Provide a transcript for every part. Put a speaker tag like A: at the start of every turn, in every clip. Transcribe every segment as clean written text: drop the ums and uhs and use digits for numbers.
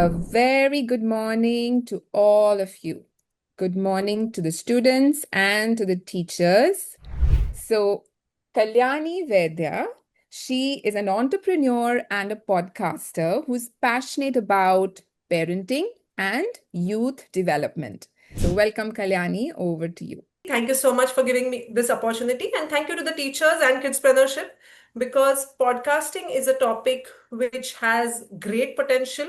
A: A very good morning to all of you. Good morning to the students and to the teachers. So, Kalyani Vaidya, she is an entrepreneur and a podcaster who's passionate about parenting and youth development. So, welcome, Kalyani. Over to you.
B: Thank you so much for giving me this opportunity, and thank you to the teachers and Kidspreneurship, because podcasting is a topic which has great potential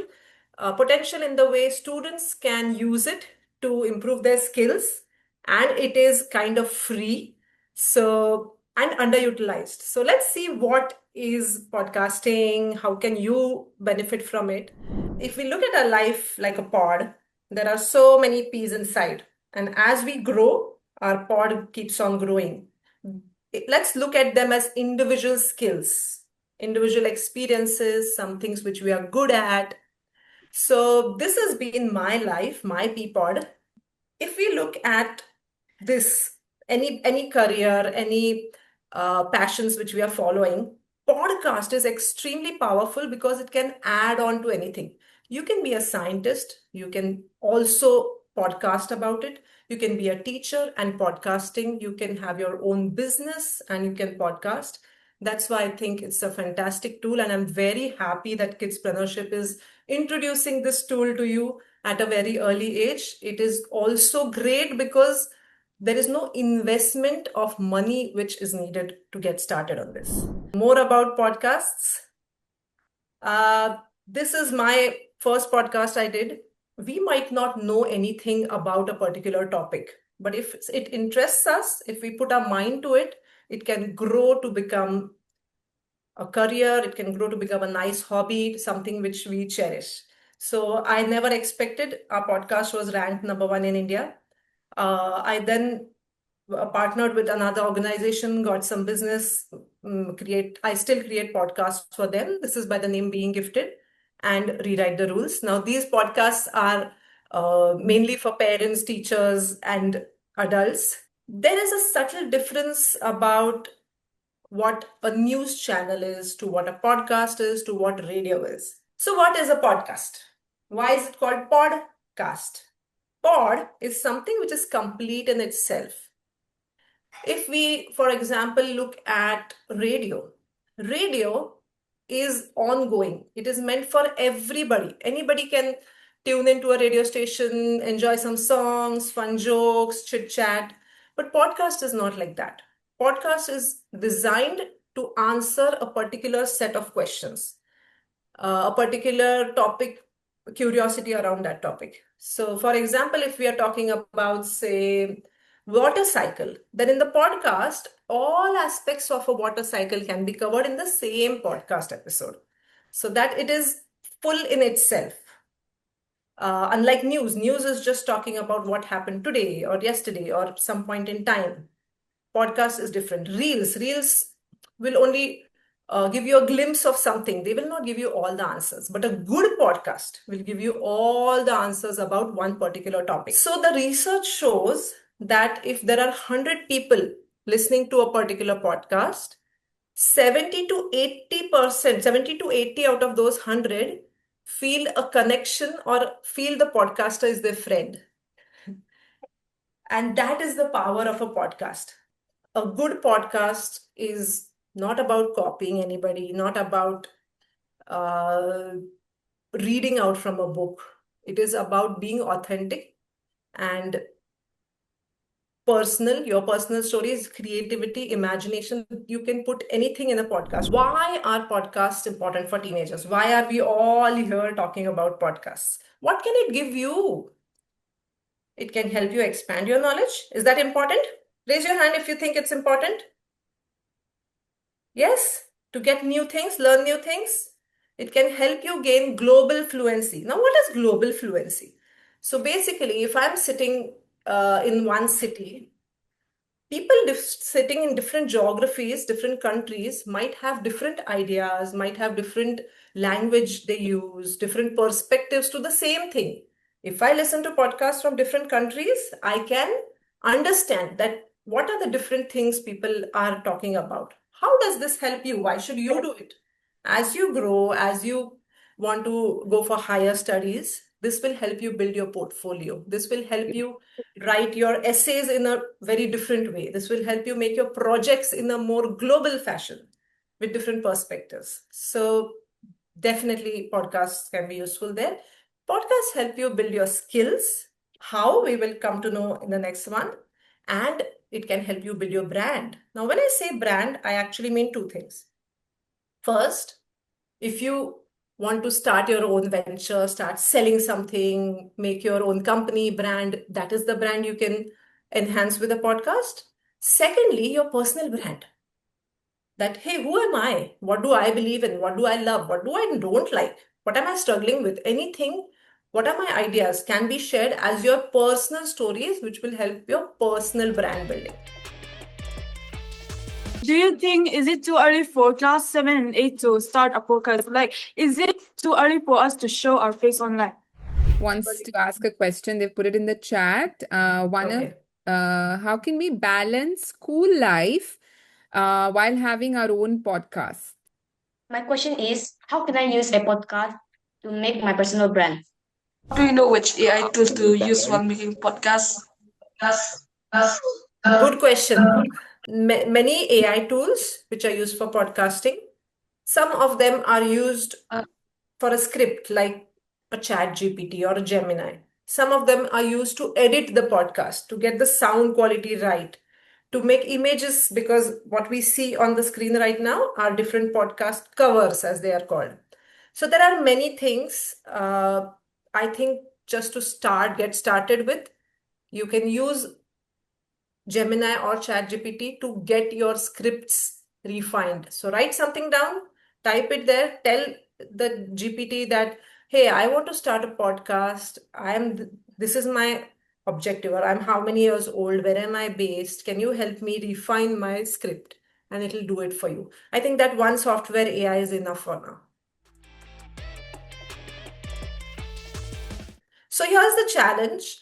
B: in the way students can use it to improve their skills, and it is kind of free, so and underutilized. So let's see what is podcasting, how can you benefit from it. If we look at our life like a pod, there are so many peas inside, and as we grow, our pod keeps on growing. Let's look at them as individual skills, individual experiences, some things which we are good at. So this has been my life, my pea pod. If we look at this, any career, any passions which we are following, podcast is extremely powerful because it can add on to anything. You can be a scientist, you can also podcast about it. You can be a teacher and podcasting. You can have your own business and you can podcast. That's why I think it's a fantastic tool, and I'm very happy that Kidspreneurship is introducing this tool to you at a very early age. It is also great because there is no investment of money which is needed to get started on this. More about podcasts. This is my first podcast I did. We might not know anything about a particular topic, but if it interests us, if we put our mind to it, it can grow to become a career, it can grow to become a nice hobby, something which we cherish. So I never expected our podcast was ranked number one in India. I then partnered with another organization, got some business, I still create podcasts for them. This is by the name Being Gifted and Rewrite the Rules. Now, these podcasts are mainly for parents, teachers, and adults. There is a subtle difference about what a news channel is to what a podcast is to what radio is. So, what is a podcast? Why is it called podcast? Pod is something which is complete in itself. If we, for example, look at radio is ongoing. It is meant for everybody. Anybody can tune into a radio station, enjoy some songs, fun jokes, chit chat. But podcast is not like that. Podcast is designed to answer a particular set of questions, a particular topic, curiosity around that topic. So, for example, if we are talking about, say, water cycle, then in the podcast, all aspects of a water cycle can be covered in the same podcast episode, so that it is full in itself. Unlike news is just talking about what happened today or yesterday or some point in time. Podcast is different. Reels will only give you a glimpse of something. They will not give you all the answers, but a good podcast will give you all the answers about one particular topic. So the research shows that if there are 100 people listening to a particular podcast, 70 to 80%, 70 to 80 out of those 100 feel a connection or feel the podcaster is their friend. And that is the power of a podcast. A good podcast is not about copying anybody, not about uh, reading out from a book. It is about being authentic and personal. Your personal stories, creativity, imagination. You can put anything in a podcast. Why are podcasts important for teenagers? Why are we all here talking about podcasts? What can it give you? It can help you expand your knowledge. Is that important? Raise your hand if you think it's important. Yes, to get new things, learn new things. It can help you gain global fluency. Now, what is global fluency? So basically, if I'm sitting in one city, people sitting in different geographies, different countries might have different ideas, might have different language they use, different perspectives to the same thing. If I listen to podcasts from different countries, I can understand that what are the different things people are talking about. How does this help you? Why should you do it? As you grow, as you want to go for higher studies, this will help you build your portfolio. This will help you write your essays in a very different way. This will help you make your projects in a more global fashion with different perspectives. So definitely podcasts can be useful there. Podcasts help you build your skills. How, we will come to know in the next one. And it can help you build your brand. Now, when I say brand, I actually mean two things. First, if you want to start your own venture, start selling something, make your own company brand, that is the brand you can enhance with a podcast. Secondly, your personal brand. That, hey, who am I? What do I believe in? What do I love? What do I don't like? What am I struggling with? Anything, what are my ideas can be shared as your personal stories, which will help your personal brand building.
C: Do you think is it too early for class 7 and 8 to start a podcast? Like, is it too early for us to show our face online?
A: Wants to ask a question. They've put it in the chat.
B: Okay.
A: How can we balance school life while having our own podcast?
D: My question is, how can I use a podcast to make my personal brand?
C: Do you know which AI tool to use while making podcasts?
B: Good question. Many AI tools which are used for podcasting, some of them are used for a script like a chat GPT or a Gemini. Some of them are used to edit the podcast, to get the sound quality right, to make images, because what we see on the screen right now are different podcast covers, as they are called. So there are many things. I think just to get started with, you can use Gemini or ChatGPT to get your scripts refined. So write something down, type it there, tell the GPT that, hey, I want to start a podcast. This is my objective, or I'm how many years old, where am I based? Can you help me refine my script? And it'll do it for you. I think that one software AI is enough for now. So here's the challenge.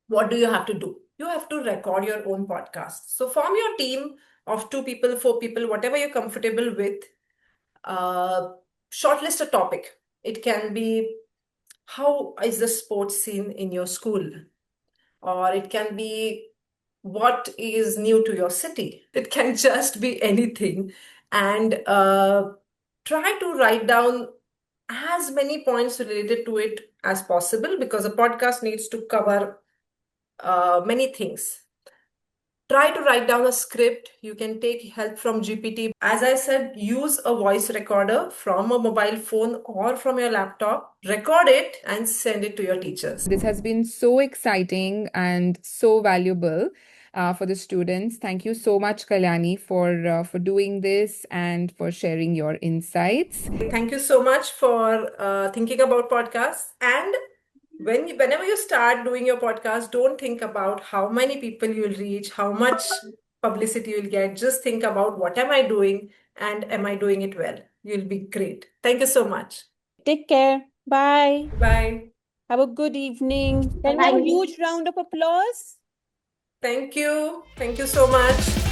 B: What do you have to do? You have to record your own podcast. So form your team of 2 people, 4 people, whatever you're comfortable with. Shortlist a topic. It can be, how is the sports scene in your school? Or it can be, what is new to your city? It can just be anything. And try to write down as many points related to it as possible, because a podcast needs to cover many things. Try to write down a script. You can take help from GPT. As I said, use a voice recorder from a mobile phone or from your laptop. Record it and send it to your teachers.
A: This has been so exciting and so valuable for the students. Thank you so much, Kalyani, for doing this and for sharing your insights.
B: Thank you so much for thinking about podcasts. And whenever you start doing your podcast, don't think about how many people you'll reach, how much publicity you'll get. Just think about, what am I doing and am I doing it well? You'll be great. Thank you so much.
E: Take care. Bye.
B: Bye.
E: Have a good evening. Can we have a huge round of applause?
B: Thank you. Thank you so much.